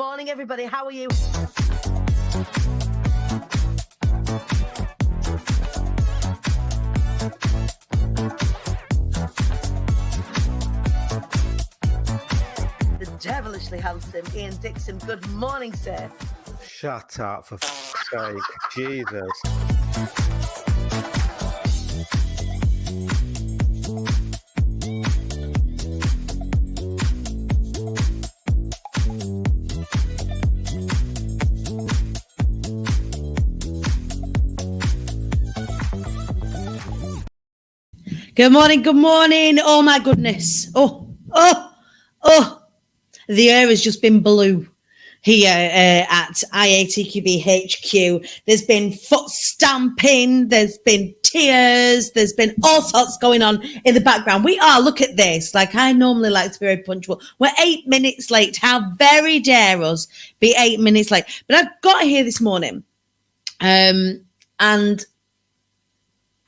morning, everybody. How are you? The devilishly handsome Ian Dixon. Good morning, sir. Shut up, for f***'s sake. Jesus. Good morning, good morning. Oh my goodness. Oh. The air has just been blue here at IATQB HQ. There's been foot stamping, there's been tears, there's been all sorts going on in the background. Look at this. Like, I normally like to be very punctual. We're 8 minutes late. How very dare us be 8 minutes late. But I've got here this morning and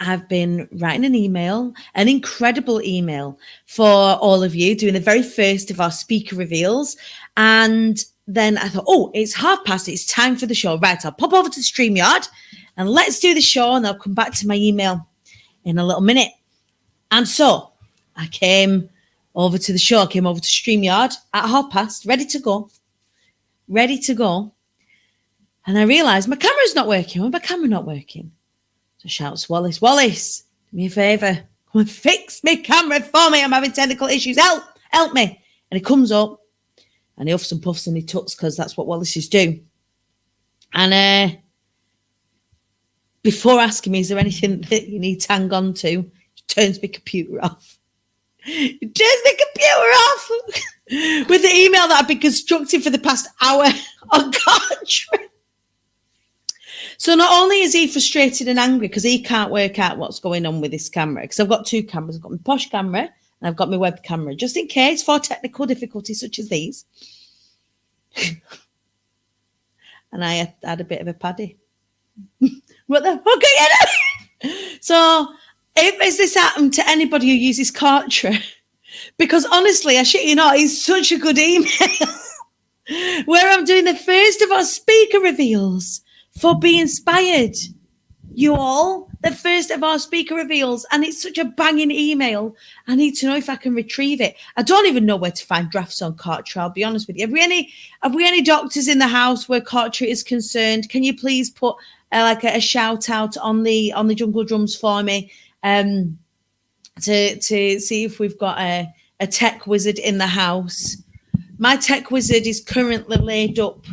I've been writing an email, an incredible email for all of you, doing the very first of our speaker reveals. And then I thought, it's past, it's time for the show. Right, I'll pop over to StreamYard and let's do the show, and I'll come back to my email in a little minute. And so I came over to the show, I came over to StreamYard at past, ready to go. And I realised my camera's not working. Why is my camera not working? So shouts Wallace, do me a favour. Come and fix my camera for me. I'm having technical issues. Help me. And he comes up and he huffs and puffs and he tucks, because that's what Wallace's do. And before asking me, is there anything that you need to hang on to, he turns my computer off. With the email that I've been constructing for the past hour on Cartridge. So not only is he frustrated and angry because he can't work out what's going on with this camera, because I've got two cameras. I've got my posh camera and I've got my web camera, just in case for technical difficulties such as these. And I had a bit of a paddy. What the fuck are you doing? So if this happened to anybody who uses Kartra, because honestly, I shit you not, it's such a good email where I'm doing the first of our speaker reveals for Be Inspired. You all, the first of our speaker reveals, and it's such a banging email. I need to know if I can retrieve it. I don't even know where to find drafts on Kartra, I'll be honest with you. Have we any doctors in the house where Kartra is concerned? Can you please put a shout out on the Jungle Drums for me, to see if we've got a tech wizard in the house? My tech wizard is currently laid up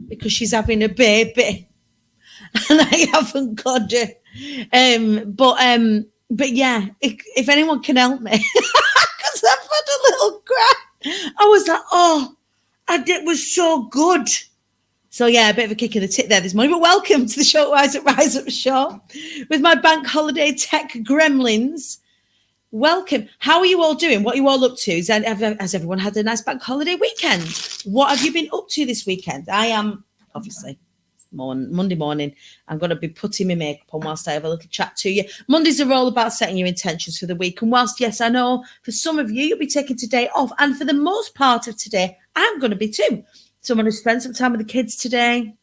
because she's having a baby. And I haven't got it. But yeah, if anyone can help me, because I've had a little cry. I was like, it was so good. So yeah, a bit of a kick in the tit there this morning. But welcome to the show, Rise Up Show, with my bank holiday tech gremlins. Welcome. How are you all doing? What are you all up to? Has everyone had a nice bank holiday weekend? What have you been up to this weekend? I am, obviously, Monday morning, I'm going to be putting my makeup on whilst I have a little chat to you. Mondays are all about setting your intentions for the week. And whilst, yes, I know for some of you, you'll be taking today off. And for the most part of today, I'm going to be too. So I'm going to spend some time with the kids today.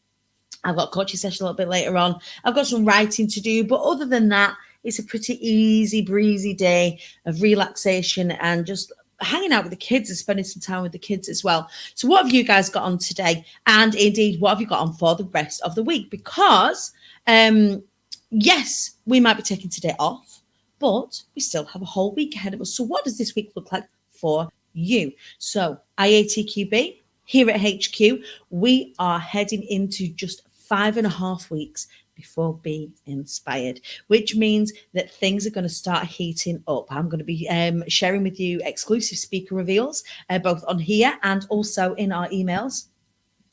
I've got a coaching session a little bit later on. I've got some writing to do. But other than that, it's a pretty easy breezy day of relaxation and just hanging out with the kids and spending some time with the kids as well. So what have you guys got on today? And indeed, what have you got on for the rest of the week? Because, yes, we might be taking today off, but we still have a whole week ahead of us. So what does this week look like for you? So IATQB, here at HQ, we are heading into just 5.5 weeks before Be Inspired, which means that things are going to start heating up. I'm going to be sharing with you exclusive speaker reveals, both on here and also in our emails.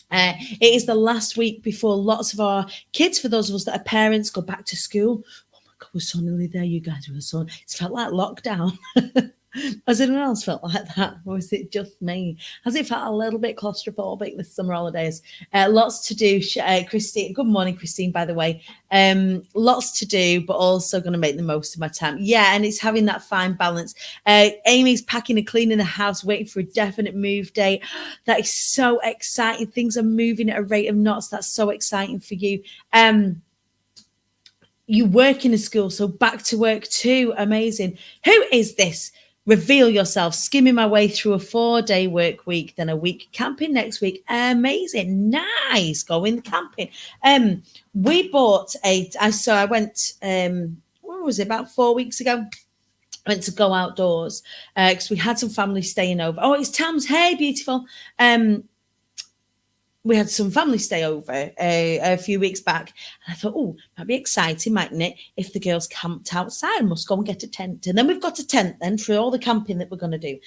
It is the last week before lots of our kids, for those of us that are parents, go back to school. Oh my God, we're so nearly there, you guys. It's felt like lockdown. Has anyone else felt like that? Or is it just me? Has it felt a little bit claustrophobic this summer holidays? Lots to do. Christine, good morning, Christine, by the way. Lots to do, but also going to make the most of my time. Yeah, and it's having that fine balance. Amy's packing and cleaning the house, waiting for a definite move date. That is so exciting. Things are moving at a rate of knots. That's so exciting for you. You work in a school, so back to work too. Amazing. Who is this? Reveal yourself. Skimming my way through a 4-day work week, then a week camping next week. Amazing. Nice. Going camping. We bought I went, what was it, about 4 weeks ago? I went to go outdoors because we had some family staying over. Oh, it's Tam's. Hey, beautiful. We had some family stay over a few weeks back. And I thought, oh, that'd be exciting, mightn't it? If the girls camped outside, must go and get a tent. And then we've got a tent then for all the camping that we're going to do,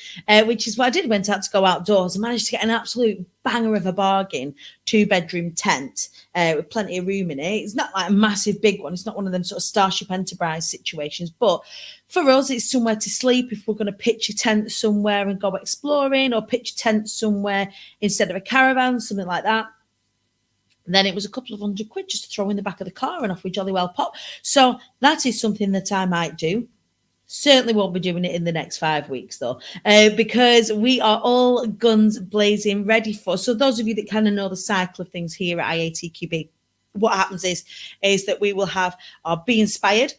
which is what I did. Went out to go outdoors and managed to get an absolute banger of a bargain, 2-bedroom tent with plenty of room in it. It's not like a massive big one. It's not one of them sort of Starship Enterprise situations, but for us, it's somewhere to sleep if we're going to pitch a tent somewhere and go exploring, or pitch a tent somewhere instead of a caravan, something like that. Then it was a couple of £100 just to throw in the back of the car and off we jolly well pop. So that is something that I might do. Certainly won't be doing it in the next 5 weeks, though, because we are all guns blazing ready for. So those of you that kind of know the cycle of things here at IATQB, what happens is that we will have our Be Inspired,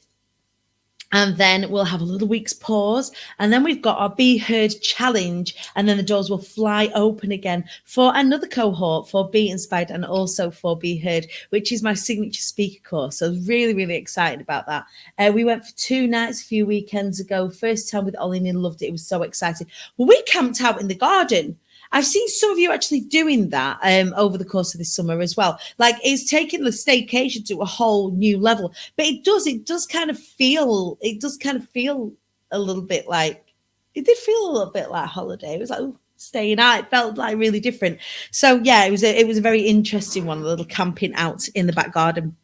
and then we'll have a little week's pause. And then we've got our Be Heard challenge. And then the doors will fly open again for another cohort for Be Inspired and also for Be Heard, which is my signature speaker course. So I was really, really excited about that. We went for 2 nights a few weekends ago. First time with Ollie and loved it. It was so exciting. Well, we camped out in the garden. I've seen some of you actually doing that over the course of this summer as well. Like, it's taking the staycation to a whole new level. But it does kind of feel a little bit like, it did feel a little bit like holiday. It was like, staying out. It felt like really different. So yeah, it was a very interesting one, a little camping out in the back garden.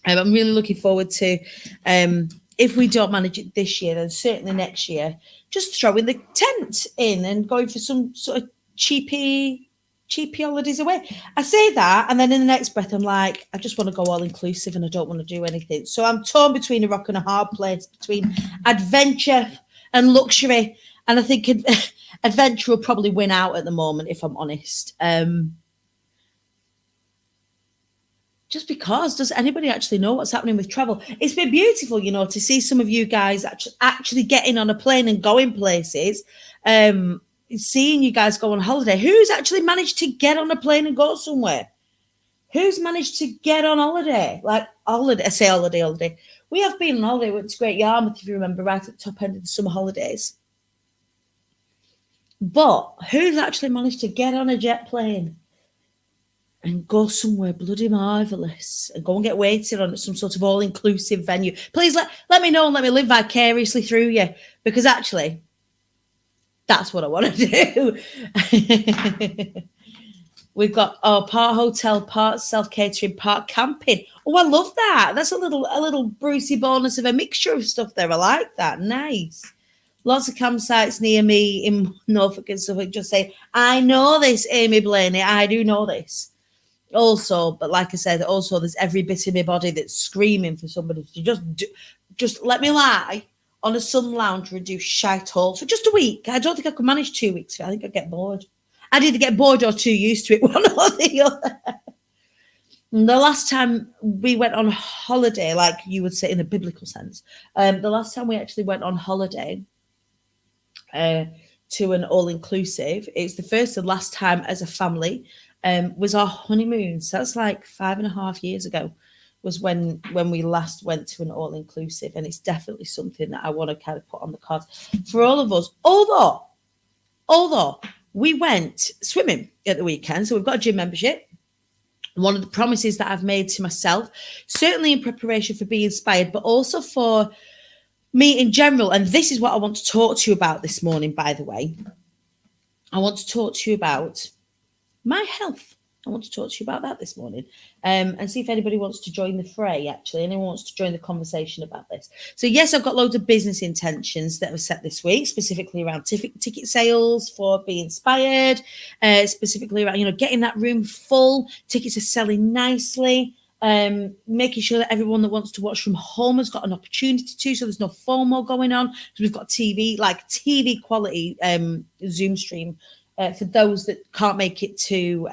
I'm really looking forward to, if we don't manage it this year, then certainly next year, just throwing the tent in and going for some sort of cheapy holidays away. I say that, and then in the next breath, I'm like, I just want to go all inclusive and I don't want to do anything. So I'm torn between a rock and a hard place, between adventure and luxury. And I think adventure will probably win out at the moment, if I'm honest. Just because, does anybody actually know what's happening with travel? It's been beautiful, to see some of you guys actually getting on a plane and going places, seeing you guys go on holiday. Who's actually managed to get on a plane and go somewhere? Who's managed to get on holiday? Like holiday, I say holiday. We have been on holiday. We went to Great Yarmouth, if you remember, right at the top end of the summer holidays. But who's actually managed to get on a jet plane and go somewhere bloody marvellous and go and get waited on at some sort of all-inclusive venue? Please let me know and let me live vicariously through you, because actually, that's what I want to do. We've got part hotel, part self-catering, part camping. Oh, I love that. That's a little Brucey bonus of a mixture of stuff there. I like that. Nice. Lots of campsites near me in Norfolk and stuff. Just say, I know this, Amy Blaney. I do know this. Also, but like I said, also there's every bit of my body that's screaming for somebody to just let me lie on a sun lounger and do shite hole for just a week. I don't think I could manage 2 weeks. I think I'd get bored. I'd either get bored or too used to it, one or the other. And the last time we went on holiday, like you would say in a biblical sense, the last time we actually went on holiday to an all-inclusive, it's the first and last time as a family, was our honeymoon. So that's like 5.5 years ago was when we last went to an all-inclusive. And it's definitely something that I want to kind of put on the cards for all of us. Although we went swimming at the weekend, so we've got a gym membership. One of the promises that I've made to myself, certainly in preparation for Be Inspired, but also for me in general, and this is what I want to talk to you about this morning, by the way. I want to talk to you about my health. I want to talk to you about that this morning, and see if anybody wants to join the fray. Actually, anyone wants to join the conversation about this. So, yes, I've got loads of business intentions that were set this week, specifically around ticket sales for Be Inspired, specifically around getting that room full. Tickets are selling nicely. Making sure that everyone that wants to watch from home has got an opportunity to, so there's no FOMO going on. So we've got TV quality Zoom stream for those that can't make it to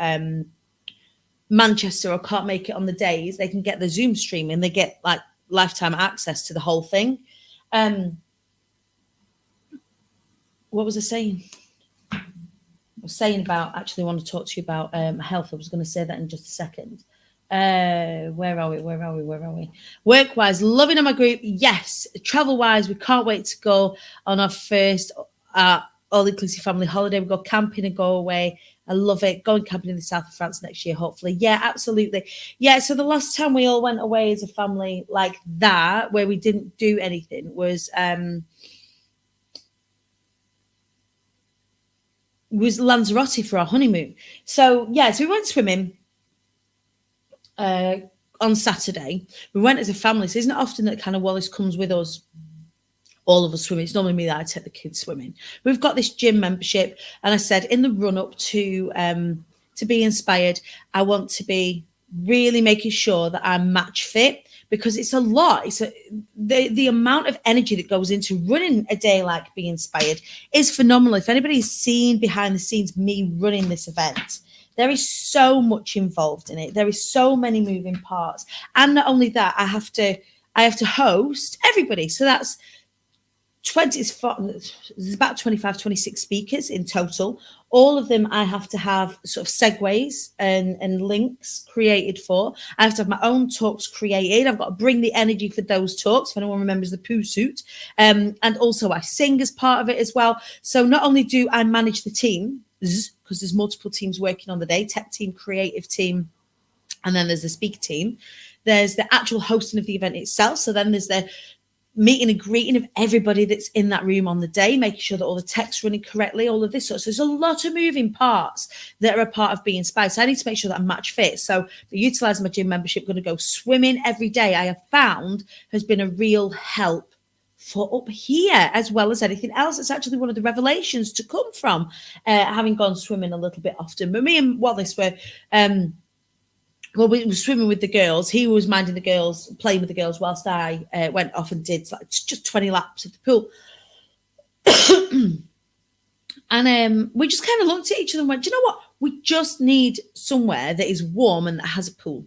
Manchester or can't make it on the days. They can get the Zoom stream and they get like lifetime access to the whole thing. What was I saying? I was saying about, actually I want to talk to you about health. I was going to say that in just a second. Where are we? Work-wise, loving on my group. Yes. Travel-wise, we can't wait to go on our first all-inclusive family holiday. We go camping and go away. I love it. Going camping in the south of France next year, hopefully. Yeah, absolutely. Yeah, so the last time we all went away as a family like that, where we didn't do anything, was Lanzarote for our honeymoon. So, yeah, so we went swimming on Saturday. We went as a family, so it's not often that kind of Wallace comes with us, all of us swimming. It's normally me that I take the kids swimming. We've got this gym membership, and I said in the run up to Be Inspired, I want to be really making sure that I'm match fit, because it's a lot. It's the amount of energy that goes into running a day like Be Inspired is phenomenal. If anybody's seen behind the scenes me running this event, there is so much involved in it. There is so many moving parts, and not only that, I have to host everybody. So that's there's about 25, 26 speakers in total. All of them I have to have sort of segues and links created for. I have to have my own talks created. I've got to bring the energy for those talks, if anyone remembers the poo suit. And also I sing as part of it as well. So not only do I manage the team, because there's multiple teams working on the day, tech team, creative team, and then there's the speaker team. There's the actual hosting of the event itself. So then there's the meeting and greeting of everybody that's in that room on the day, making sure that all the tech's running correctly, all of this sort. So there's a lot of moving parts that are a part of Being Inspired. So I need to make sure that I'm match fit. So utilising my gym membership, going to go swimming every day, I have found has been a real help for up here, as well as anything else. It's actually one of the revelations to come from having gone swimming a little bit often. But me and Wallace were... we were swimming with the girls. He was minding the girls, playing with the girls, whilst I went off and did like just 20 laps of the pool. And we just kind of looked at each other and went, do you know what? We just need somewhere that is warm and that has a pool.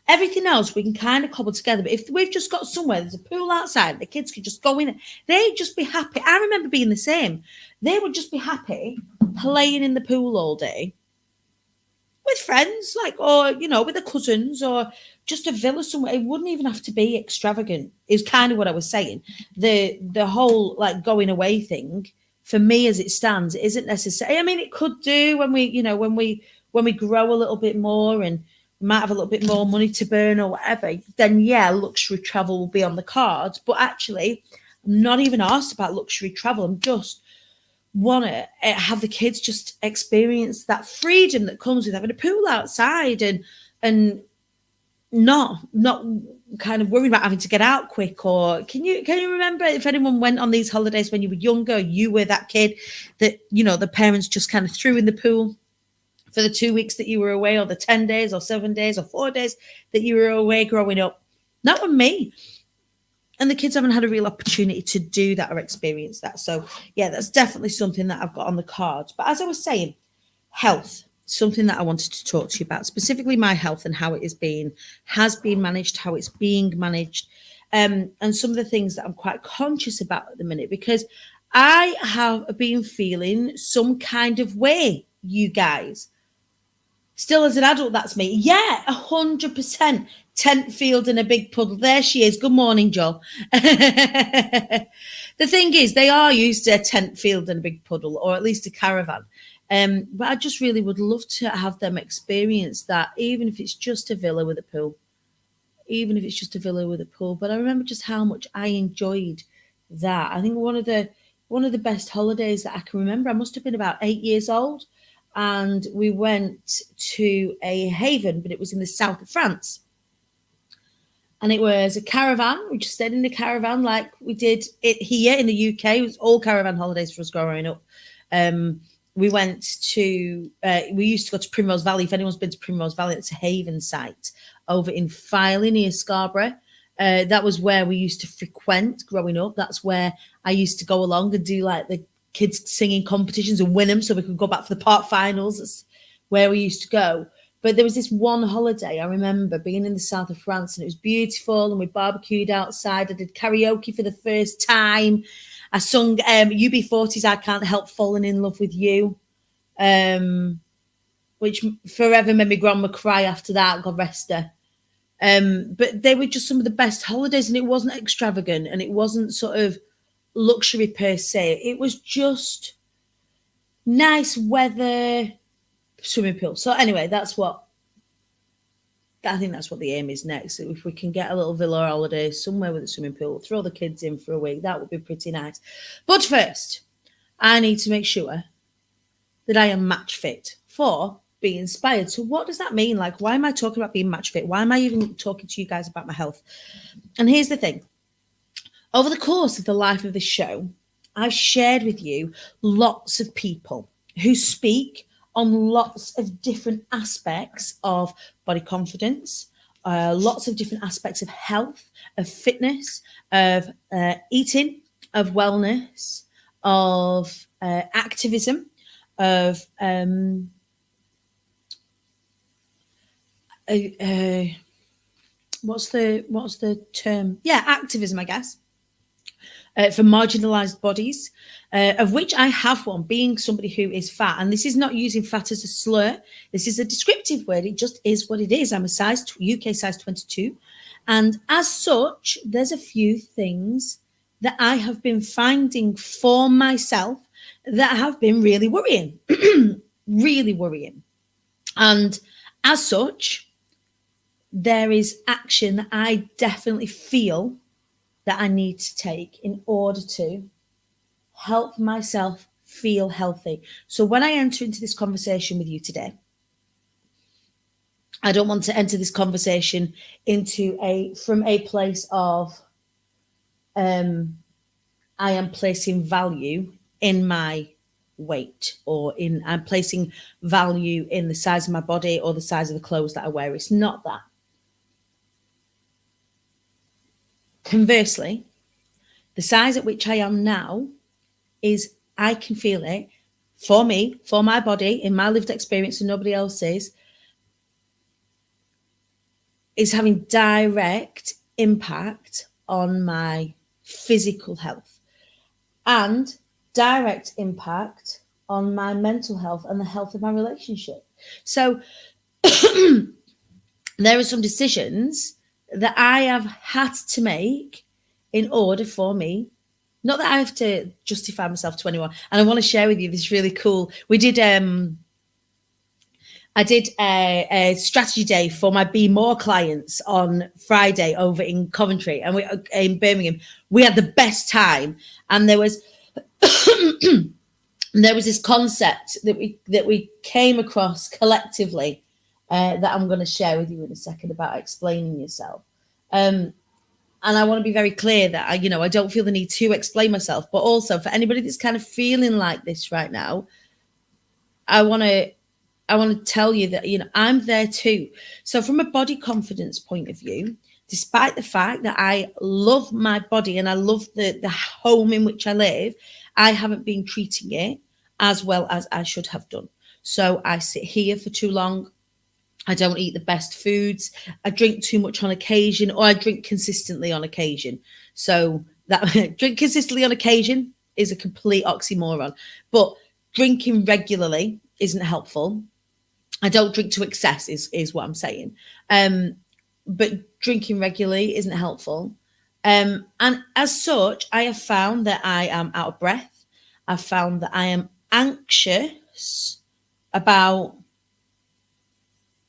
Everything else we can kind of cobble together. But if we've just got somewhere, there's a pool outside, the kids could just go in, they'd just be happy. I remember being the same. They would just be happy playing in the pool all day with friends, or with their cousins, or just a villa somewhere. It wouldn't even have to be extravagant, is kind of what I was saying. The whole going away thing, for me as it stands, it isn't necessary. I mean, it could do when we grow a little bit more and we might have a little bit more money to burn or whatever, then yeah, luxury travel will be on the cards. But actually, I'm not even asked about luxury travel. I'm just want to have the kids just experience that freedom that comes with having a pool outside and not kind of worried about having to get out quick. Or can you remember if anyone went on these holidays when you were younger, you were that kid that the parents just kind of threw in the pool for the 2 weeks that you were away, or the 10 days or 7 days or 4 days that you were away growing up? Not with me. And the kids haven't had a real opportunity to do that or experience that. So, yeah, that's definitely something that I've got on the cards. But as I was saying, health, something that I wanted to talk to you about, specifically my health and how it has been managed, how it's being managed, and some of the things that I'm quite conscious about at the minute, because I have been feeling some kind of way, you guys. Still as an adult, that's me. Yeah, 100%. Tent field in a big puddle. There she is. Good morning, Joel. The thing is, they are used to a tent field in a big puddle, or at least a caravan. But I just really would love to have them experience that, even if it's just a villa with a pool. But I remember just how much I enjoyed that. I think one of the best holidays that I can remember, I must have been about 8 years old. and we went to a haven, but it was in the south of France. And it was a caravan. We just stayed in the caravan like we did it here in the UK. It was all caravan holidays for us growing up. We went to, we used to go to Primrose Valley. If anyone's been to Primrose Valley, it's a haven site over in Filey near Scarborough. That was where we used to frequent growing up. That's where I used to go along and do like the kids singing competitions and win them so we could go back for the part finals. That's where we used to go. But there was this one holiday I remember being in the south of France, and it was beautiful, and we barbecued outside. I did karaoke for the first time. I sung UB40's I Can't Help Falling in Love with You, which forever made my grandma cry after that, God rest her. But they were just some of the best holidays, and it wasn't extravagant, and it wasn't sort of luxury per se. It was just nice weather, swimming pool. So anyway, I think that's what the aim is next. If we can get a little villa holiday somewhere with a swimming pool, throw the kids in for a week, that would be pretty nice. But first, I need to make sure that I am match fit for being inspired. So what does that mean? Like, why am I talking about being match fit? Why am I even talking to you guys about my health? And here's the thing. Over the course of the life of this show, I've shared with you lots of people who speak on lots of different aspects of body confidence, lots of different aspects of health, of fitness, of eating, of wellness, of activism, of what's the term? Yeah, activism, I guess. For marginalized bodies, of which I have one, being somebody who is fat. And this is not using fat as a slur. This is a descriptive word. It just is what it is. I'm a UK size 22. And as such, there's a few things that I have been finding for myself that have been really worrying, really worrying. And as such, there is action that I definitely feel that I need to take in order to help myself feel healthy. So when I enter into this conversation with you today, I don't want to enter this conversation from a place of I am placing value in my weight, or I'm placing value in the size of my body or the size of the clothes that I wear. It's not that. Conversely, the size at which I am now I can feel it for me, for my body, in my lived experience and nobody else's, is having direct impact on my physical health and direct impact on my mental health and the health of my relationship. So there are some decisions that I have had to make in order for me, not that I have to justify myself to anyone. And I want to share with you this really cool, I did a strategy day for my Be More clients on Friday over in Coventry, and in Birmingham. We had the best time, and there was this concept that we came across collectively that I'm going to share with you in a second about explaining yourself. And I want to be very clear that I don't feel the need to explain myself, but also for anybody that's kind of feeling like this right now, I want to tell you that, I'm there too. So from a body confidence point of view, despite the fact that I love my body and I love the home in which I live, I haven't been treating it as well as I should have done. So I sit here for too long. I don't eat the best foods. I drink too much on occasion, or I drink consistently on occasion. So that drink consistently on occasion is a complete oxymoron. But drinking regularly isn't helpful. I don't drink to excess is what I'm saying. But drinking regularly isn't helpful. And as such, I have found that I am out of breath. I've found that I am anxious about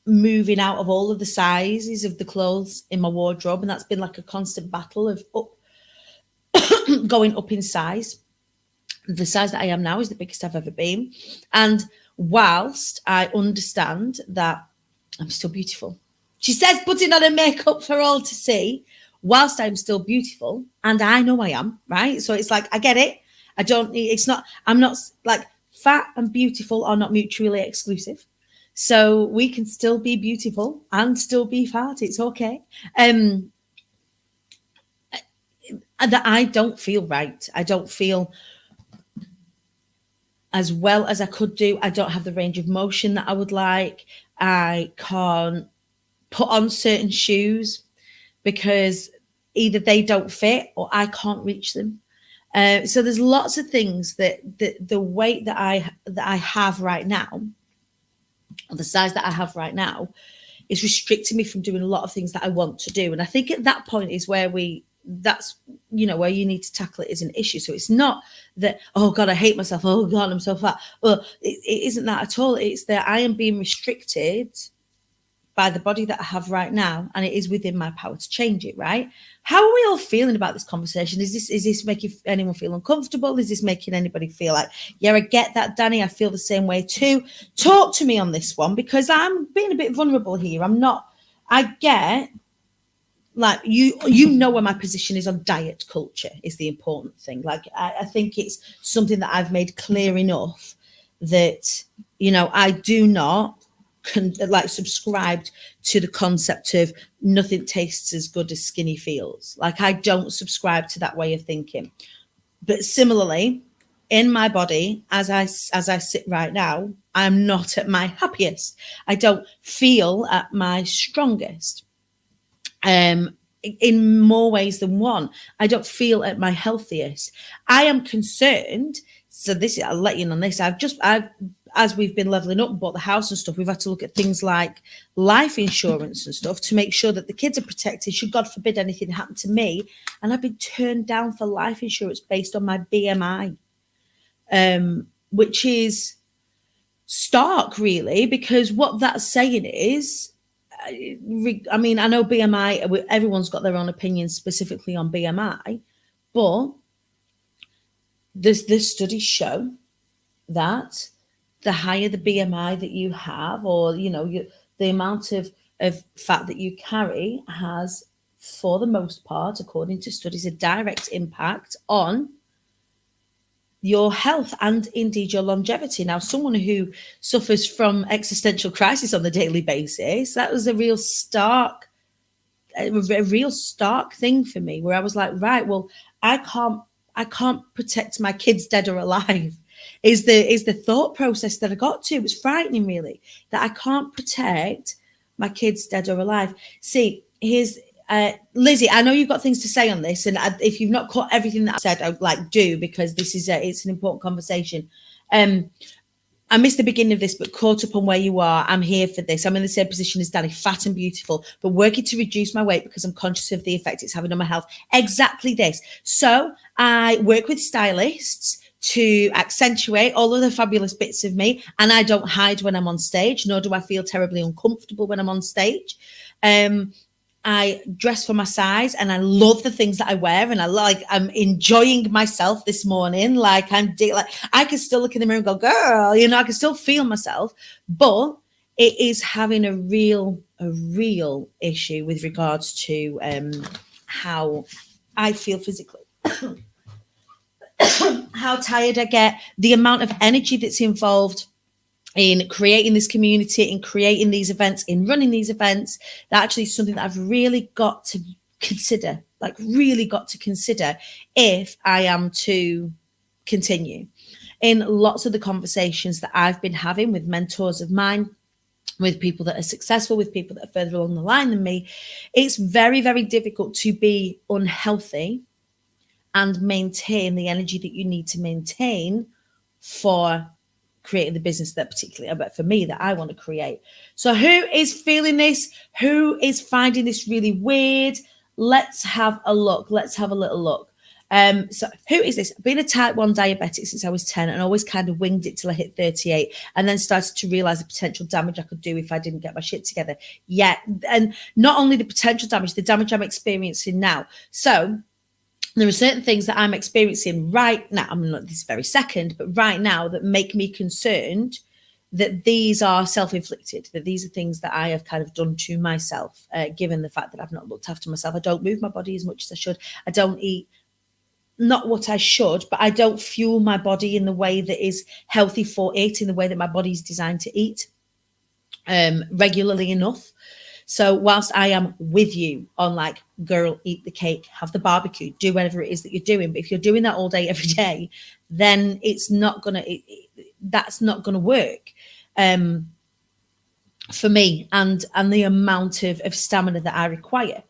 moving out of all of the sizes of the clothes in my wardrobe, and that's been like a constant battle of going up in size. The size that I am now is the biggest I've ever been, and whilst I understand that I'm still beautiful. She says putting on her makeup for all to see, whilst I'm still beautiful, and I know I am, right? So it's like, I get it. I'm not like, fat and beautiful are not mutually exclusive. So we can still be beautiful and still be fat. It's okay. And that I don't feel right. I don't feel as well as I could do. I don't have the range of motion that I would like. I can't put on certain shoes because either they don't fit or I can't reach them. So there's lots of things that the weight that I have right now, or the size that I have right now, is restricting me from doing a lot of things that I want to do. And I think at that point is where that's where you need to tackle it as an issue. So it's not that, oh God, I hate myself, oh God, I'm so fat. Well, it isn't that at all. It's that I am being restricted by the body that I have right now, and it is within my power to change it, right? How are we all feeling about this conversation? Is this making anyone feel uncomfortable? Is this making anybody feel like, yeah, I get that, Dani, I feel the same way too? Talk to me on this one, because I'm being a bit vulnerable here. I get, like, you know where my position is on diet culture is the important thing. Like, I think it's something that I've made clear enough that, I do not subscribed to the concept of nothing tastes as good as skinny feels. Like, I don't subscribe to that way of thinking. But similarly, in my body, as I sit right now, I'm not at my happiest. I don't feel at my strongest. In more ways than one, I don't feel at my healthiest. I am concerned. So I'll let you in on this. As we've been leveling up and bought the house and stuff, we've had to look at things like life insurance and stuff to make sure that the kids are protected should, God forbid, anything happen to me. And I've been turned down for life insurance based on my BMI, which is stark, really, because what that's saying is, I know BMI, everyone's got their own opinions specifically on BMI, but the studies show that the higher the BMI that you have, or the amount of fat that you carry, has, for the most part, according to studies, a direct impact on your health and indeed your longevity. Now, someone who suffers from existential crisis on a daily basis, that was a real stark thing for me, where I was like, right, well, I can't protect my kids, dead or alive. Is the thought process that I got to. It was frightening, really, that I can't protect my kids, dead or alive. See, here's Lizzie, I know you've got things to say on this, and if you've not caught everything that I said, I'd do, because this is it's an important conversation. I missed the beginning of this, but caught up on where you are. I'm here for this. I'm in the same position as Dani, fat and beautiful, but working to reduce my weight because I'm conscious of the effect it's having on my health. Exactly this. So I work with stylists to accentuate all of the fabulous bits of me, and I don't hide when I'm on stage, nor do I feel terribly uncomfortable when I'm on stage. I dress for my size, and I love the things that I wear, and I'm enjoying myself this morning. I can still look in the mirror and go, girl, I can still feel myself, but it is having a real issue with regards to how I feel physically. How tired I get, the amount of energy that's involved in creating this community, in creating these events, in running these events. That actually is something that I've really got to consider, if I am to continue. In lots of the conversations that I've been having with mentors of mine, with people that are successful, with people that are further along the line than me, it's very, very difficult to be unhealthy and maintain the energy that you need to maintain for creating the business that particularly, but for me, that I want to create. So who is feeling this? Who is finding this really weird? Let's have a look. Let's have a little look. So who is this? I've been a type 1 diabetic since I was 10, and always kind of winged it till I hit 38, and then started to realize the potential damage I could do if I didn't get my shit together. Yeah, and not only the potential damage, the damage I'm experiencing now. So there are certain things that I'm experiencing right now, I'm not this very second, but right now, that make me concerned that these are self-inflicted, that these are things that I have kind of done to myself, given the fact that I've not looked after myself. I don't move my body as much as I should. I don't eat, not what I should, but I don't fuel my body in the way that is healthy for it, in the way that my body is designed to eat regularly enough. So whilst I am with you on like, girl, eat the cake, have the barbecue, do whatever it is that you're doing, but if you're doing that all day, every day, then it's not gonna, that's not gonna work for me and the amount of stamina that I require.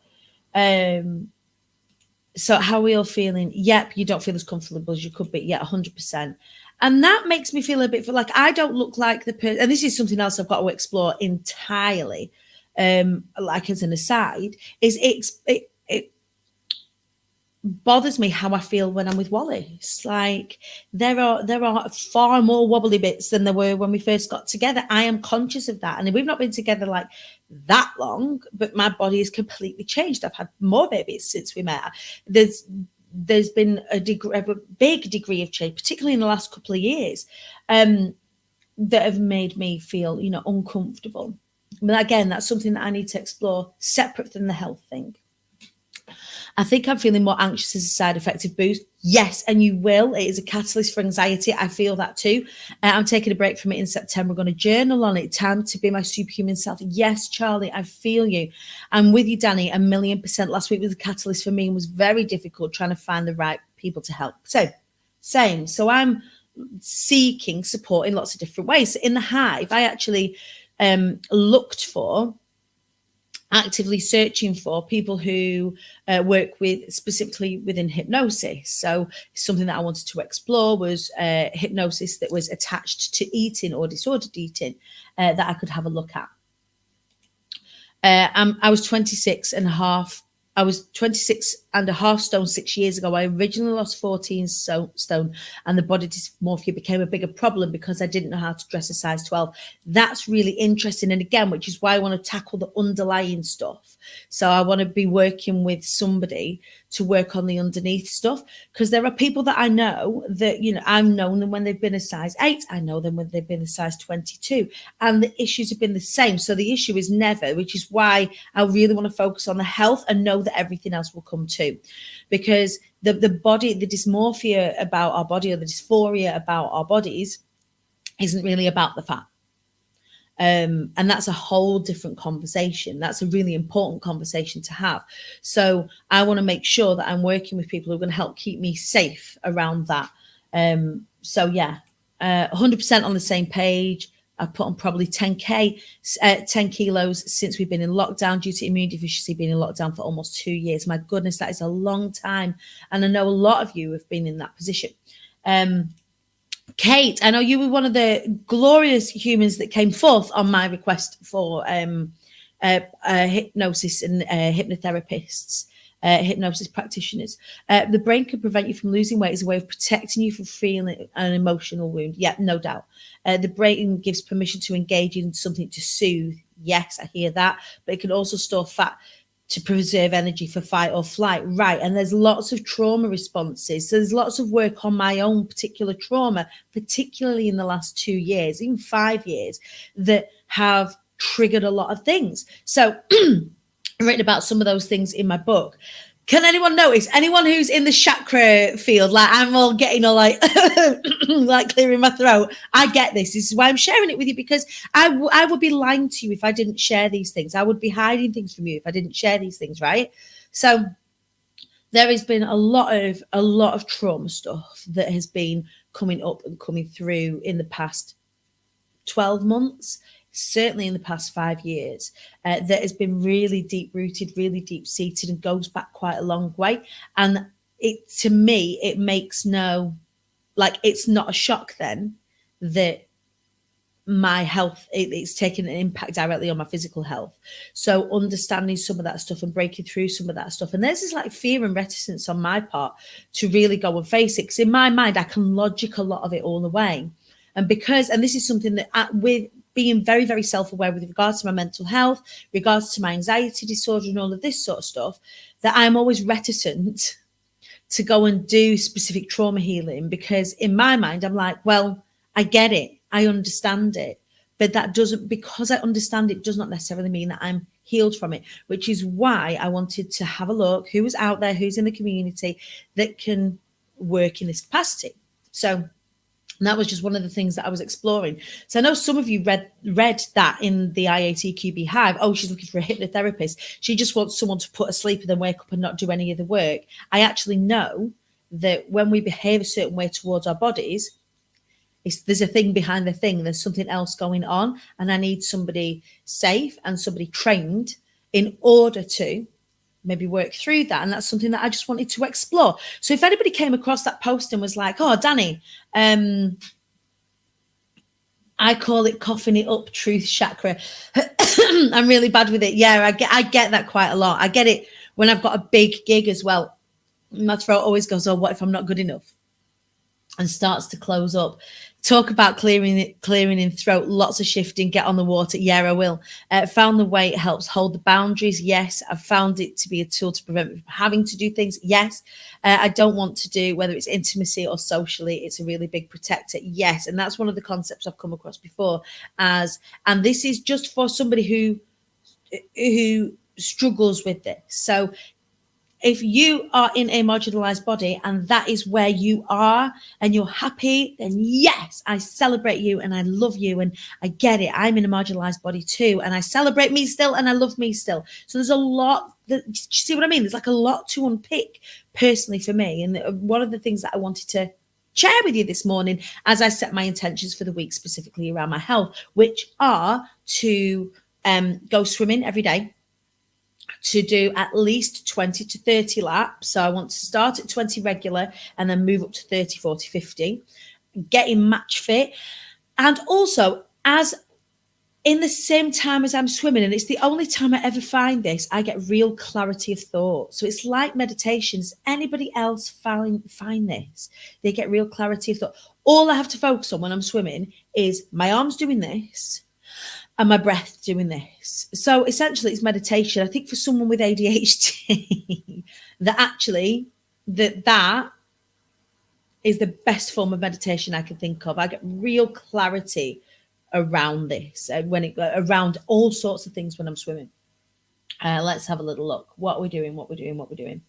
So how are we all feeling? Yep, you don't feel as comfortable as you could be. Yeah, 100%. And that makes me feel a bit like I don't look like the person, and this is something else I've got to explore entirely, like as an aside, is it bothers me how I feel when I'm with Wally. It's like there are far more wobbly bits than there were when we first got together. I am conscious of that. And we've not been together like that long, but my body has completely changed. I've had more babies since we met. There's been a big degree of change, particularly in the last couple of years, that have made me feel, uncomfortable. But again, that's something that I need to explore separate from the health thing. I think I'm feeling more anxious as a side effect of booze. Yes, and you will. It is a catalyst for anxiety. I feel that too. I'm taking a break from it in September. I'm going to journal on it. Time to be my superhuman self. Yes, Charlie, I feel you. I'm with you, Dani, 1,000,000%. Last week was a catalyst for me and was very difficult trying to find the right people to help. So, same. So I'm seeking support in lots of different ways. In the Hive, I actually looked for, actively searching for people who work with specifically within hypnosis. So something that I wanted to explore was hypnosis that was attached to eating or disordered eating that I could have a look at. I was 26 and a half. I was 26 and a half stone 6 years ago. I originally lost 14 stone and the body dysmorphia became a bigger problem because I didn't know how to dress a size 12. That's really interesting. And again, which is why I want to tackle the underlying stuff. So I want to be working with somebody to work on the underneath stuff, because there are people that I know that, I've known them when they've been a size 8. I know them when they've been a size 22, and the issues have been the same. So the issue is never, which is why I really want to focus on the health and know that everything else will come too, because the body, the dysmorphia about our body or the dysphoria about our bodies isn't really about the fat. And that's a whole different conversation. That's a really important conversation to have. So I want to make sure that I'm working with people who are going to help keep me safe around that. So yeah, 100% on the same page. I've put on probably 10 kilos since we've been in lockdown due to immune deficiency, being in lockdown for almost 2 years. My goodness, that is a long time. And I know a lot of you have been in that position. Kate, I know you were one of the glorious humans that came forth on my request for hypnosis and hypnotherapists, hypnosis practitioners. The brain can prevent you from losing weight as a way of protecting you from feeling an emotional wound. Yeah, no doubt. The brain gives permission to engage in something to soothe. Yes, I hear that. But it can also store fat to preserve energy for fight or flight. Right. And there's lots of trauma responses. So there's lots of work on my own particular trauma, particularly in the last 2 years, even 5 years, that have triggered a lot of things. So I've written about some of those things in my book. Can anyone notice? Anyone who's in the chakra field, like I'm all getting all like, like clearing my throat. I get this. This is why I'm sharing it with you, because I would be lying to you if I didn't share these things. I would be hiding things from you if I didn't share these things, right? So there has been a lot of trauma stuff that has been coming up and coming through in the past 12 months. Certainly in the past 5 years, that has been really deep rooted, really deep seated, and goes back quite a long way. And to me, it makes it's not a shock then that my health, it's taken an impact directly on my physical health. So understanding some of that stuff and breaking through some of that stuff. And there's this like fear and reticence on my part to really go and face it. Because in my mind, I can logic a lot of it all away. And this is something that with being very, very self-aware with regards to my mental health, regards to my anxiety disorder and all of this sort of stuff, that I'm always reticent to go and do specific trauma healing, because in my mind, I'm like, well, I get it. I understand it. But that doesn't, because I understand it, does not necessarily mean that I'm healed from it, which is why I wanted to have a look who is out there, who's in the community that can work in this capacity. So that was just one of the things that I was exploring. So I know some of you read that in the IATQB Hive. Oh, she's looking for a hypnotherapist. She just wants someone to put asleep and then wake up and not do any of the work. I actually know that when we behave a certain way towards our bodies, there's a thing behind the thing. There's something else going on, and I need somebody safe and somebody trained in order to maybe work through that. And that's something that I just wanted to explore. So if anybody came across that post and was like, oh, Dani, I call it coughing it up, truth chakra. I'm really bad with it. Yeah, I get that quite a lot. I get it when I've got a big gig as well. My throat always goes, oh, what if I'm not good enough? And starts to close up. Talk about clearing in throat, lots of shifting, get on the water. Yeah, I will. Found the way it helps hold the boundaries. Yes. I've found it to be a tool to prevent me from having to do things. Yes. I don't want to do, whether it's intimacy or socially, it's a really big protector. Yes. And that's one of the concepts I've come across before and this is just for somebody who struggles with this. So if you are in a marginalized body and that is where you are and you're happy, then yes, I celebrate you and I love you and I get it. I'm in a marginalized body too, and I celebrate me still and I love me still. So there's a lot that, you see what I mean? There's like a lot to unpick personally for me. And one of the things that I wanted to share with you this morning as I set my intentions for the week, specifically around my health, which are to go swimming every day, to do at least 20 to 30 laps. So I want to start at 20 regular and then move up to 30, 40, 50, getting match fit. And also, as in the same time as I'm swimming, and it's the only time I ever find this, I get real clarity of thought. So it's like meditation. Does anybody else find this? They get real clarity of thought. All I have to focus on when I'm swimming is my arms doing this and my breath doing this. So essentially it's meditation. I think for someone with ADHD, that is the best form of meditation I can think of. I get real clarity around this, around all sorts of things when I'm swimming. Let's have a little look. What we're doing.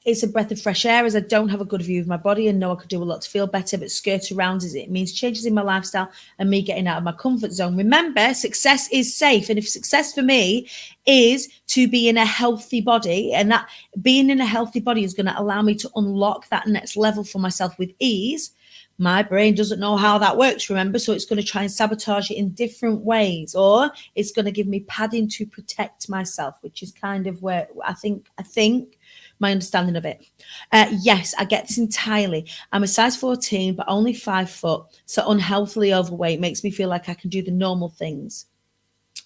It's a breath of fresh air, as I don't have a good view of my body and know I could do a lot to feel better, but skirt around it means changes in my lifestyle and me getting out of my comfort zone. Remember, success is safe. And if success for me is to be in a healthy body, and that being in a healthy body is going to allow me to unlock that next level for myself with ease, my brain doesn't know how that works, remember? So it's going to try and sabotage it in different ways, or it's going to give me padding to protect myself, which is kind of where I think my understanding of it. Yes, I get this entirely. I'm a size 14, but only 5 foot. So unhealthily overweight makes me feel like I can do the normal things.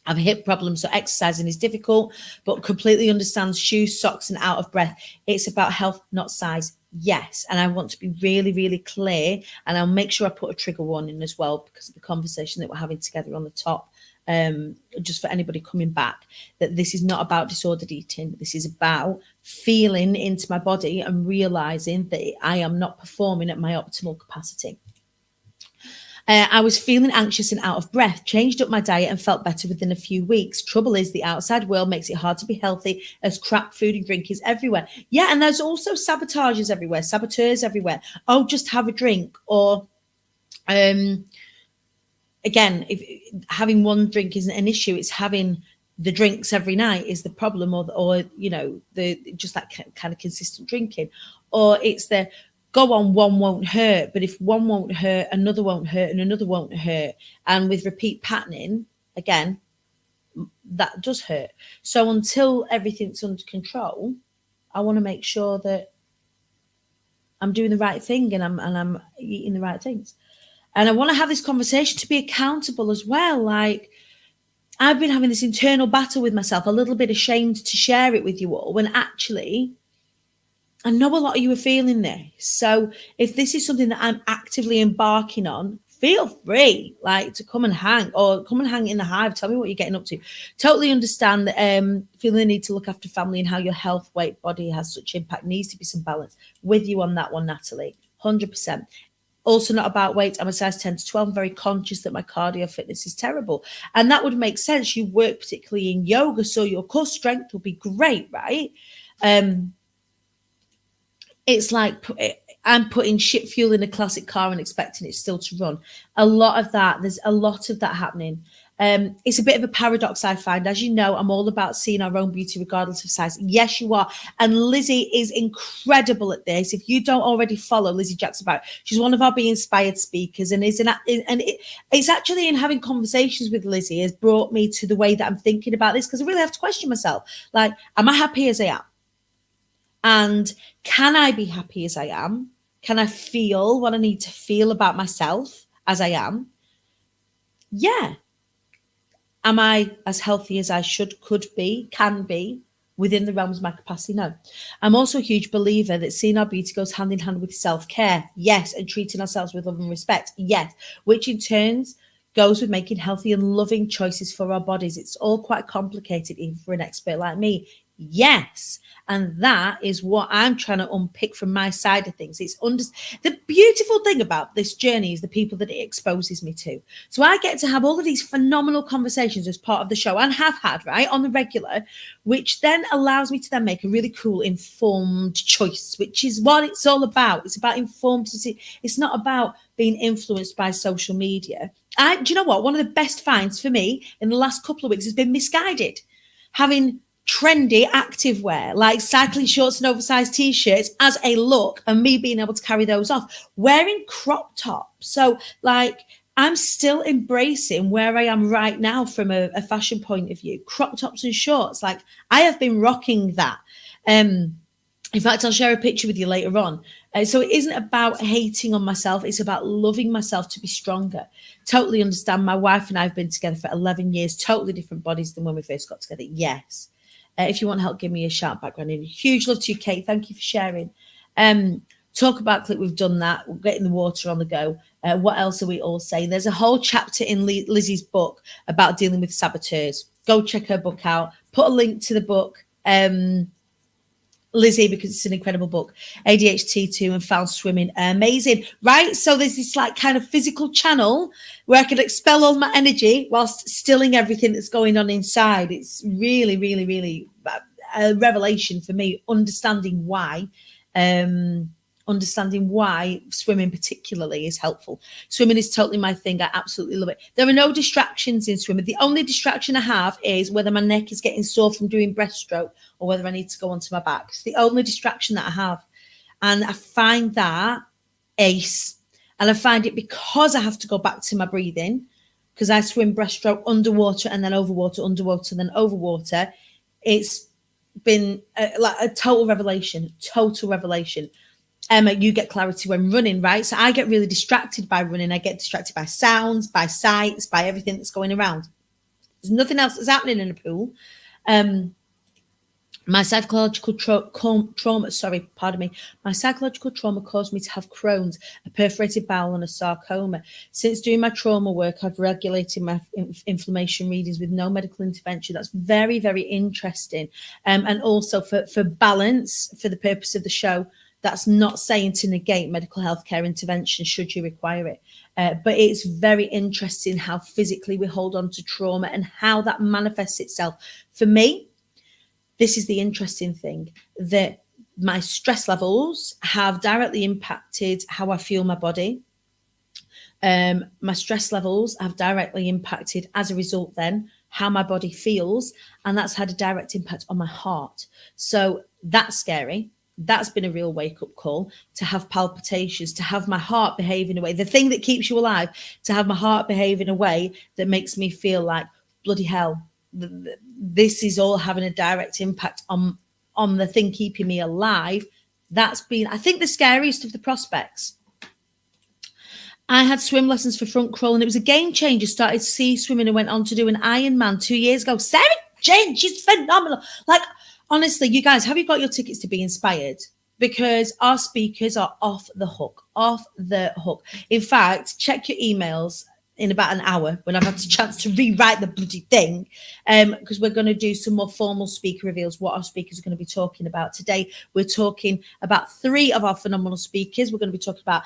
I have a hip problem, so exercising is difficult, but completely understands shoes, socks, and out of breath. It's about health, not size. Yes. And I want to be really, really clear. And I'll make sure I put a trigger warning as well, because of the conversation that we're having together on the top. Just for anybody coming back, that this is not about disordered eating. This is about feeling into my body and realizing that I am not performing at my optimal capacity. I was feeling anxious and out of breath, changed up my diet and felt better within a few weeks. Trouble is, the outside world makes it hard to be healthy as crap food and drink is everywhere. Yeah, and there's also saboteurs everywhere. Oh, just have a drink. Or again, if having one drink isn't an issue, it's having the drinks every night is the problem, or you know, just that kind of consistent drinking. Or it's the go on, one won't hurt, but if one won't hurt, another won't hurt, and another won't hurt. And with repeat patterning, again, that does hurt. So until everything's under control, I want to make sure that I'm doing the right thing and I'm eating the right things. And I want to have this conversation to be accountable as well. Like, I've been having this internal battle with myself, a little bit ashamed to share it with you all, when actually I know a lot of you are feeling this. So if this is something that I'm actively embarking on, feel free to come and hang in the hive. Tell me what you're getting up to. Totally understand that feeling the need to look after family and how your health, weight, body has such impact. Needs to be some balance. With you on that one, Natalie, 100%. Also not about weight. I'm a size 10 to 12. I'm very conscious that my cardio fitness is terrible. And that would make sense. You work particularly in yoga, so your core strength will be great, right? It's like I'm putting shit fuel in a classic car and expecting it still to run. There's a lot of that happening. It's a bit of a paradox, I find. As you know, I'm all about seeing our own beauty regardless of size. Yes, you are. And Lizzie is incredible at this. If you don't already follow Lizzie Jackson Barrett, she's one of our Be Inspired speakers, and it's actually in having conversations with Lizzie has brought me to the way that I'm thinking about this, because I really have to question myself. Like, am I happy as I am? And can I be happy as I am? Can I feel what I need to feel about myself as I am? Yeah. Am I as healthy as I could be, can be, within the realms of my capacity? No. I'm also a huge believer that seeing our beauty goes hand in hand with self-care. Yes. And treating ourselves with love and respect. Yes. Which in turn goes with making healthy and loving choices for our bodies. It's all quite complicated, even for an expert like me. Yes. And that is what I'm trying to unpick from my side of things. The beautiful thing about this journey is the people that it exposes me to. So I get to have all of these phenomenal conversations as part of the show, and have had, right, on the regular, which then allows me to then make a really cool informed choice, which is what it's all about. It's about informed. It's not about being influenced by social media. Do you know what? One of the best finds for me in the last couple of weeks has been Misguided. Having trendy active wear like cycling shorts and oversized t-shirts as a look, and me being able to carry those off, wearing crop tops. So like, I'm still embracing where I am right now from a fashion point of view. Crop tops and shorts, like I have been rocking that. In fact, I'll share a picture with you later on. So it isn't about hating on myself. It's about loving myself to be stronger. Totally understand. My wife and I have been together for 11 years, totally different bodies than when we first got together. Yes. If you want help, give me a shout back. Running. Huge love to you, Kate. Thank you for sharing. Talk about click. We've done that. We're getting the water on the go. What else are we all saying? There's a whole chapter in Lizzie's book about dealing with saboteurs. Go check her book out. Put a link to the book, Lizzie, because it's an incredible book. ADHD2 and Found Swimming. Amazing. Right? So there's this like kind of physical channel where I can expel all my energy whilst stilling everything that's going on inside. It's really, really, really a revelation for me, understanding why swimming particularly is helpful. Swimming is totally my thing. I absolutely love it. There are no distractions in swimming. The only distraction I have is whether my neck is getting sore from doing breaststroke or whether I need to go onto my back. It's the only distraction that I have. And I find that ace. And I find it because I have to go back to my breathing, because I swim breaststroke underwater and then overwater, underwater, and then overwater. It's been like a total revelation. You get clarity when running, right? So I get really distracted by running. I get distracted by sounds, by sights, by everything that's going around. There's nothing else that's happening in a pool. My psychological trauma caused me to have Crohn's, a perforated bowel, and a sarcoma. Since doing my trauma work, I've regulated my inflammation readings with no medical intervention. That's very, very interesting. And also for balance, for the purpose of the show, that's not saying to negate medical healthcare intervention should you require it. But it's very interesting how physically we hold on to trauma and how that manifests itself. For me, this is the interesting thing, that my stress levels have directly impacted how I feel my body. My stress levels have directly impacted, as a result then, how my body feels. And that's had a direct impact on my heart. So that's scary. That's been a real wake-up call, to have palpitations, to have my heart behave in a way, the thing that keeps you alive, to have my heart behave in a way that makes me feel like, bloody hell, this is all having a direct impact on the thing keeping me alive. That's been, I think, the scariest of the prospects. I had swim lessons for front crawl, and it was a game changer. Started sea swimming and went on to do an Ironman 2 years ago. Sarah Jane, she's phenomenal. Like, honestly, you guys, have you got your tickets to Be Inspired? Because our speakers are off the hook. In fact, check your emails. in about an hour when I've had a chance to rewrite the bloody thing, because we're going to do some more formal speaker reveals, what our speakers are going to be talking about. Today, we're talking about 3 of our phenomenal speakers. We're going to be talking about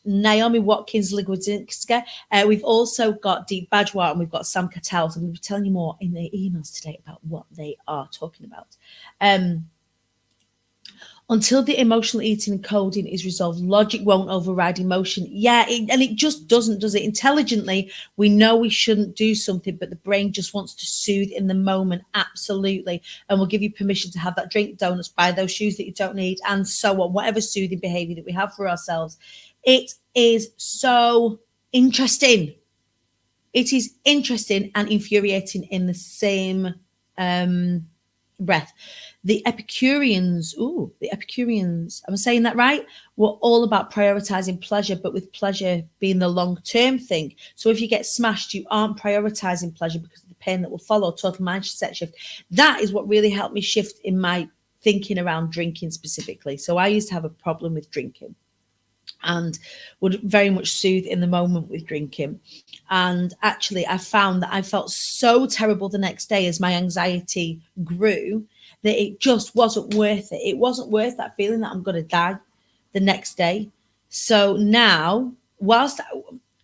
Naomi Watkins-Ligwidzinska. We've also got Deep Bajwa and we've got Sam Cattell. So we'll be telling you more in the emails today about what they are talking about. Until the emotional eating and coding is resolved, logic won't override emotion. Yeah, and it just doesn't, does it? Intelligently, we know we shouldn't do something, but the brain just wants to soothe in the moment. Absolutely. And we'll give you permission to have that drink, donuts, buy those shoes that you don't need, and so on, whatever soothing behavior that we have for ourselves. It is so interesting. It is interesting and infuriating in the same breath. The Epicureans, am I saying that right? Were all about prioritizing pleasure, but with pleasure being the long-term thing. So if you get smashed, you aren't prioritizing pleasure because of the pain that will follow. Total mindset shift. That is what really helped me shift in my thinking around drinking specifically. So I used to have a problem with drinking and would very much soothe in the moment with drinking. And actually, I found that I felt so terrible the next day as my anxiety grew that it just wasn't worth it. It wasn't worth that feeling that I'm going to die the next day. So now, whilst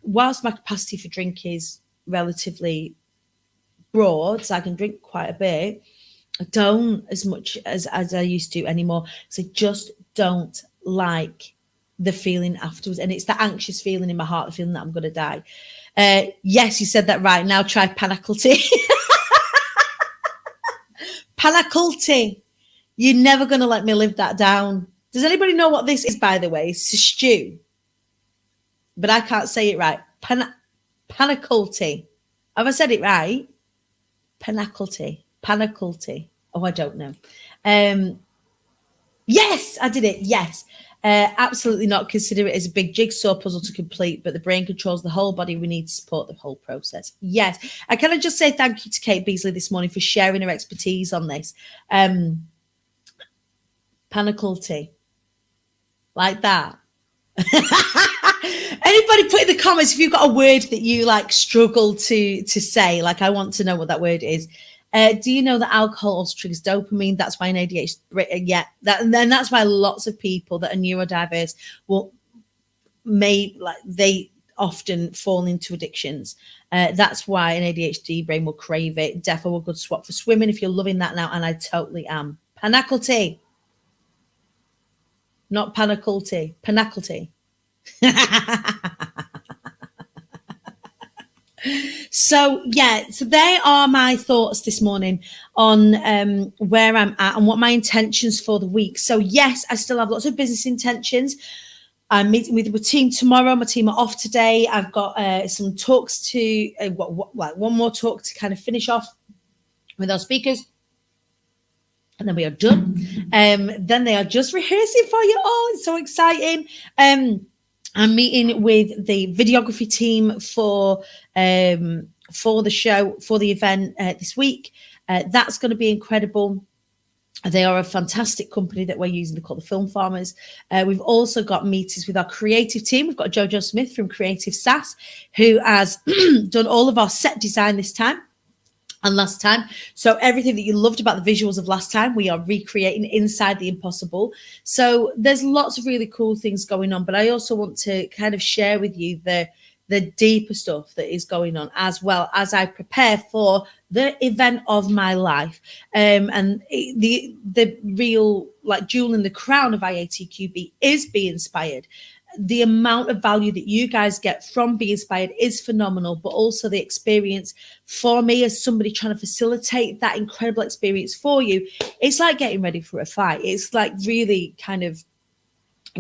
my capacity for drink is relatively broad, so I can drink quite a bit, I don't as much as I used to anymore. So I just don't like the feeling afterwards. And it's that anxious feeling in my heart, the feeling that I'm going to die. Yes, you said that right. Now try pannacle tea. Pannacle tea. You're never going to let me live that down. Does anybody know what this is, by the way? It's a stew. But I can't say it right. Pannacle tea. Have I said it right? Pannacle tea. Pannacle tea. Oh, I don't know. Yes, I did it. Yes. Absolutely not. Consider it as a big jigsaw puzzle to complete, but the brain controls the whole body. We need to support the whole process. Yes. I kind of just say thank you to Kate Beasley this morning for sharing her expertise on this. Pannacle tea. Like that. Anybody put in the comments if you've got a word that you like struggle to say, like I want to know what that word is. Do you know that alcohol also triggers dopamine? That's why an ADHD, yeah, that's why lots of people that are neurodiverse they often fall into addictions. That's why an ADHD brain will crave it. Defo a good swap for swimming if you're loving that now, and I totally am. Pannacle tea, not pannacle tea. Pannacle tea. So they are my thoughts this morning on where I'm at and what my intentions for the week. So yes, I still have lots of business intentions. I'm meeting with the team tomorrow. My team are off today. I've got some talks to one more talk to kind of finish off with our speakers, and then we are done. Then they are just rehearsing for you all. It's so exciting. I'm meeting with the videography team for the show, for the event this week. That's going to be incredible. They are a fantastic company that we're using. They're called the Film Farmers. We've also got meetings with our creative team. We've got Jojo Smith from Creative SAS, who has done all of our set design this time and last time. So everything that you loved about the visuals of last time, we are recreating inside the impossible. So there's lots of really cool things going on, but I also want to kind of share with you the deeper stuff that is going on, as well as I prepare for the event of my life. And the real jewel in the crown of IATQB is Be Inspired. The amount of value that you guys get from Be Inspired is phenomenal, but also the experience for me as somebody trying to facilitate that incredible experience for you. It's like getting ready for a fight. It's like really kind of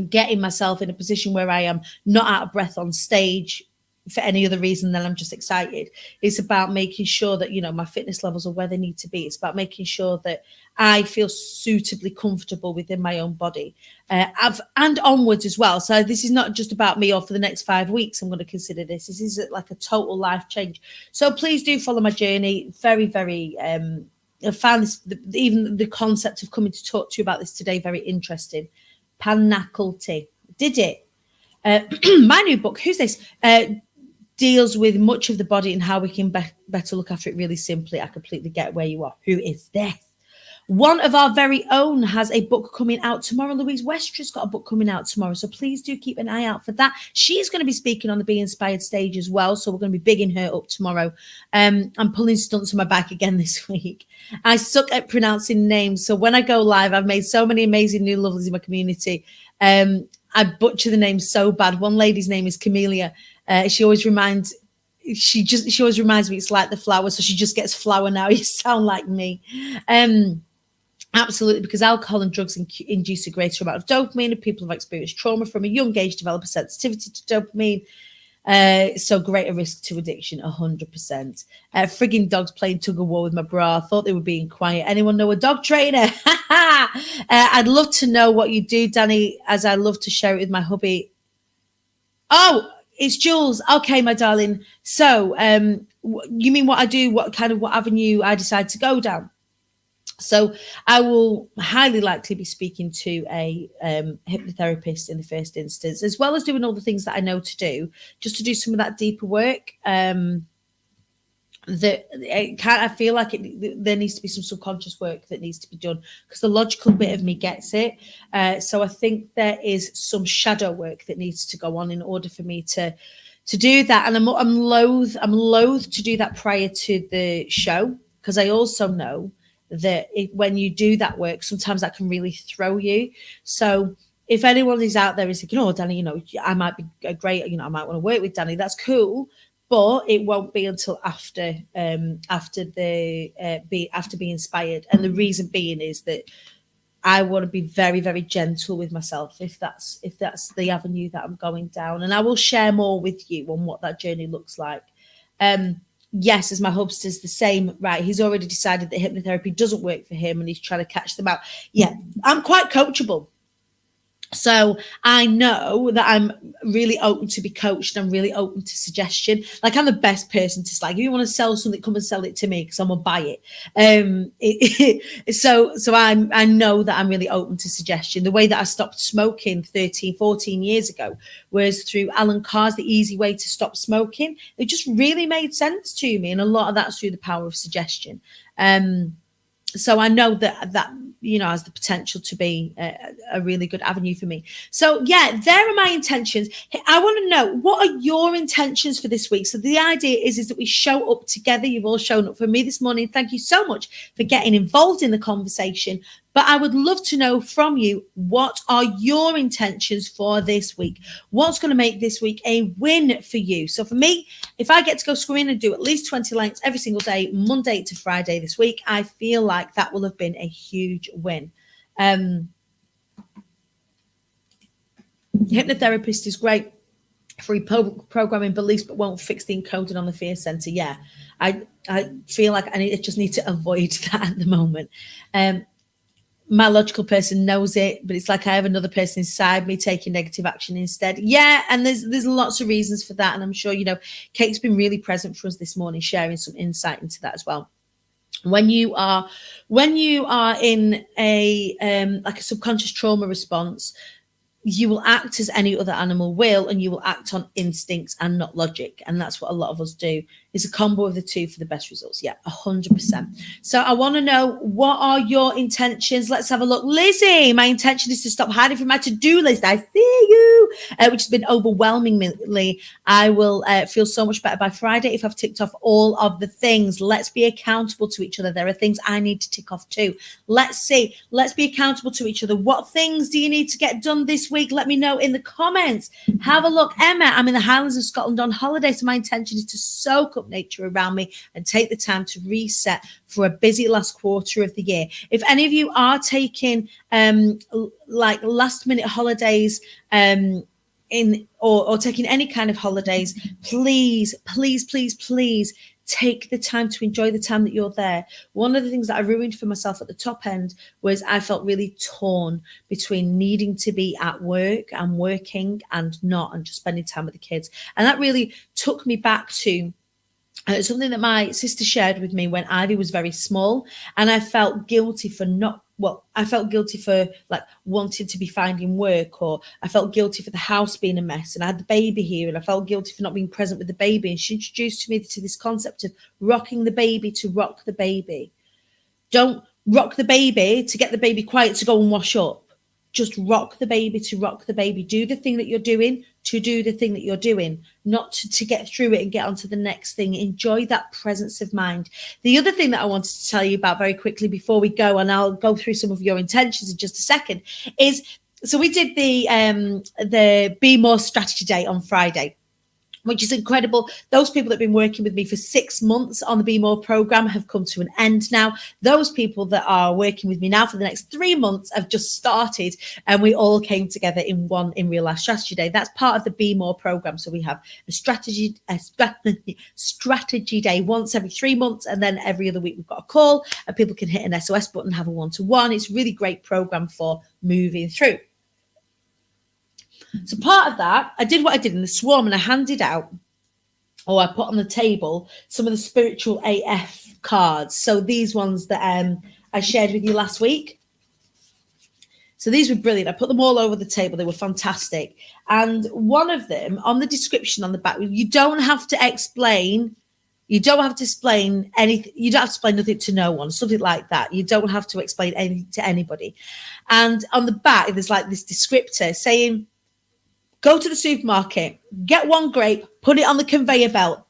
getting myself in a position where I am not out of breath on stage for any other reason than I'm just excited. It's about making sure that, my fitness levels are where they need to be. It's about making sure that I feel suitably comfortable within my own body and onwards as well. So this is not just about me or for the next 5 weeks. I'm going to consider this. This is like a total life change. So please do follow my journey. Very, very, I found this, even the concept of coming to talk to you about this today, very interesting. Pannacle tea. Did it. My new book. Who's this? deals with much of the body and how we can better look after it really simply. I completely get where you are. Who is this? One of our very own has a book coming out tomorrow. Louise Westra's got a book coming out tomorrow. So please do keep an eye out for that. She's going to be speaking on the Be Inspired stage as well. So we're going to be bigging her up tomorrow. I'm pulling stunts on my back again this week. I suck at pronouncing names. So when I go live, I've made so many amazing new lovelies in my community. I butcher the name so bad. One lady's name is Camellia. She always reminds me it's like the flower. So she just gets flower now. You sound like me. Absolutely, because alcohol and drugs induce a greater amount of dopamine, and people have experienced trauma from a young age develop a sensitivity to dopamine. So greater risk to addiction, 100%. Frigging dogs playing tug of war with my bra. I thought they were being quiet. Anyone know a dog trainer? I'd love to know what you do, Dani, as I love to share it with my hubby. Oh, it's Jules. Okay, my darling. So you mean what I do, what avenue I decide to go down? So I will highly likely be speaking to a hypnotherapist in the first instance, as well as doing all the things that I know to do, just to do some of that deeper work. I feel like there needs to be some subconscious work that needs to be done, because the logical bit of me gets it. So I think there is some shadow work that needs to go on in order for me to do that. And I'm loath to do that prior to the show, because I also know that when you do that work, sometimes that can really throw you. So if anyone is out there is thinking, oh, Dani, I might be great, I might want to work with Dani, that's cool. But it won't be until after Be Inspired. And the reason being is that I want to be very, very gentle with myself if that's the avenue that I'm going down. And I will share more with you on what that journey looks like. Yes, as my hubster's the same, right? He's already decided that hypnotherapy doesn't work for him and he's trying to catch them out. Yeah, I'm quite coachable. So I know that I'm really open to be coached. I'm really open to suggestion. Like, I'm the best person to if you want to sell something, come and sell it to me, because I'm gonna buy it. So I know that I'm really open to suggestion. The way that I stopped smoking 13, 14 years ago was through Alan Carr's The Easy Way to Stop Smoking. It just really made sense to me. And a lot of that's through the power of suggestion. So I know that has the potential to be a really good avenue for me. So yeah, there are my intentions. I want to know, what are your intentions for this week? So the idea is that we show up together. You've all shown up for me this morning. Thank you so much for getting involved in the conversation. But I would love to know from you, what are your intentions for this week? What's going to make this week a win for you? So for me, if I get to go swimming and do at least 20 lengths every single day, Monday to Friday this week, I feel like that will have been a huge win. Hypnotherapist is great for reprogramming beliefs, but won't fix the encoding on the fear center. Yeah, I feel like I just need to avoid that at the moment. My logical person knows it, but it's like I have another person inside me taking negative action instead. Yeah, and there's lots of reasons for that. And I'm sure, Kate's been really present for us this morning, sharing some insight into that as well. When you are in a like a subconscious trauma response, you will act as any other animal will, and you will act on instincts and not logic. And that's what a lot of us do. It's a combo of the two for the best results. Yeah, 100%. So I want to know, what are your intentions? Let's have a look. Lizzie, my intention is to stop hiding from my to-do list. I see you, which has been overwhelmingly. I will feel so much better by Friday if I've ticked off all of the things. Let's be accountable to each other. There are things I need to tick off too. Let's be accountable to each other. What things do you need to get done this week? Let me know in the comments. Have a look. Emma, I'm in the Highlands of Scotland on holiday, so my intention is to soak up nature around me and take the time to reset for a busy last quarter of the year. If any of you are taking like last minute holidays or taking any kind of holidays, please take the time to enjoy the time that you're there. One of the things that I ruined for myself at the top end was I felt really torn between needing to be at work and working and not, and just spending time with the kids. And that really took me back to something that my sister shared with me when Ivy was very small, and I felt guilty for I felt guilty for like wanting to be finding work, or I felt guilty for the house being a mess, and I had the baby here, and I felt guilty for not being present with the baby. And she introduced me to this concept of rocking the baby to rock the baby. Don't rock the baby to get the baby quiet to go and wash up. Just rock the baby to rock the baby. Do the thing that you're doing to do the thing that you're doing, not to get through it and get on to the next thing. Enjoy that presence of mind. The other thing that I wanted to tell you about very quickly before we go, and I'll go through some of your intentions in just a second, is so we did the Be More Strategy Day on Friday, which is incredible. Those people that have been working with me for 6 months on the Be More program have come to an end now. Those people that are working with me now for the next 3 months have just started, and we all came together in real life strategy day. That's part of the Be More program. So we have a strategy day once every 3 months, and then every other week we've got a call, and people can hit an SOS button, have a one-to-one. It's a really great program for moving through. So part of that, I did what I did in the swarm, and I handed out, or I put on the table, some of the spiritual AF cards. So these ones that I shared with you last week. So these were brilliant. I put them all over the table. They were fantastic. And one of them, on the description on the back, you don't have to explain. You don't have to explain anything. You don't have to explain nothing to no one, something like that. You don't have to explain anything to anybody. And on the back, there's like this descriptor saying, go to the supermarket, get one grape, put it on the conveyor belt,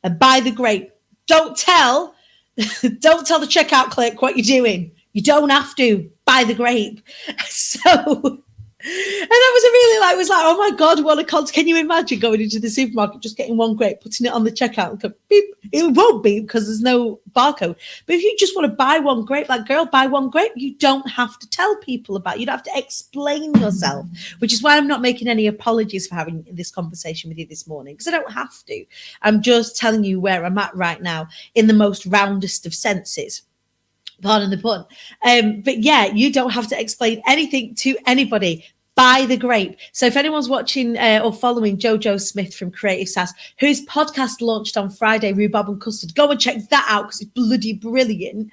and buy the grape. Don't tell the checkout clerk what you're doing. You don't have to buy the grape. So, and that was a really like, was like, oh my God, what a concept. Can you imagine going into the supermarket, just getting one grape, putting it on the checkout and go beep? It won't beep because there's no barcode. But if you just want to buy one grape, like girl, buy one grape, you don't have to tell people about it. You don't have to explain yourself, which is why I'm not making any apologies for having this conversation with you this morning, because I don't have to. I'm just telling you where I'm at right now in the most roundest of senses. Pardon the pun. But yeah, you don't have to explain anything to anybody. Buy the grape. So if anyone's watching or following Jojo Smith from Creative Sass, whose podcast launched on Friday, Rhubarb and Custard, go and check that out because it's bloody brilliant.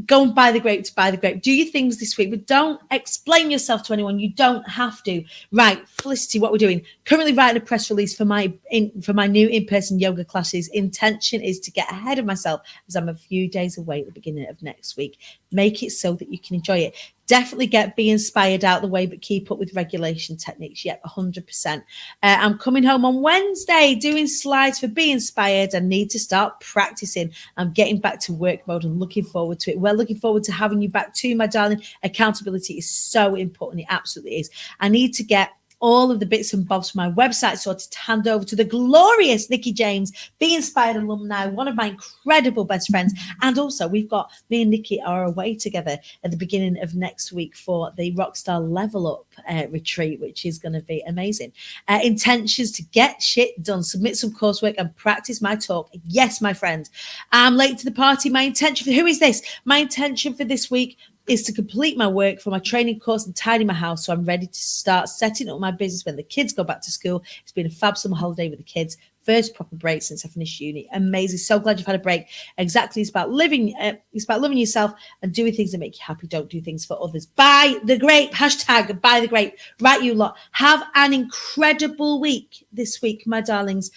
Go and buy the grape to buy the grape. Do your things this week, but don't explain yourself to anyone. You don't have to. Right, Felicity, what we're doing. Currently writing a press release for my new in-person yoga classes. Intention is to get ahead of myself as I'm a few days away at the beginning of next week. Make it so that you can enjoy it. Definitely get Be Inspired out of the way, but keep up with regulation techniques. Yep, 100%. I'm coming home on Wednesday doing slides for Be Inspired. I need to start practicing. I'm getting back to work mode and looking forward to it. We're looking forward to having you back too, my darling. Accountability is so important. It absolutely is. I need to get all of the bits and bobs from my website sorted to hand over to the glorious Nikki James, Be Inspired alumni, one of my incredible best friends. And also me and Nikki are away together at the beginning of next week for the Rockstar Level Up retreat, which is going to be amazing. Intentions to get shit done, submit some coursework and practice my talk. Yes, my friend, I'm late to the party. My intention for, who is this? My intention for this week is to complete my work for my training course and tidy my house so I'm ready to start setting up my business when the kids go back to school. It's been a fab summer holiday with the kids. First proper break since I finished uni. Amazing. So glad you've had a break. Exactly. It's about living. It's about loving yourself and doing things that make you happy. Don't do things for others. Buy the grape. Hashtag buy the grape. Right, you lot. Have an incredible week this week, my darlings.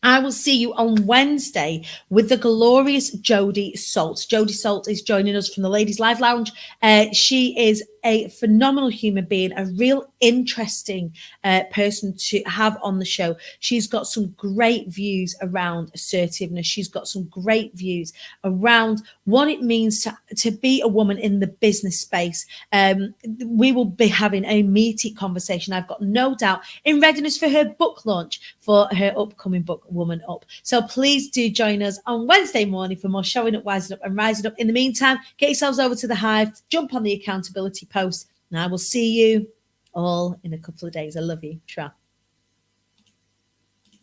I will see you on Wednesday with the glorious Jodie Salt. Jodie Salt is joining us from the Ladies Live Lounge. She is a phenomenal human being, a real interesting person to have on the show. She's got some great views around assertiveness. She's got some great views around what it means to be a woman in the business space. We will be having a meaty conversation, I've got no doubt, in readiness for her book launch for her upcoming book, Woman Up. So please do join us on Wednesday morning for more Showing Up, Wising Up and Rising Up. In the meantime, get yourselves over to the Hive, jump on the accountability post, and I will see you all in a couple of days. I love you. Tra.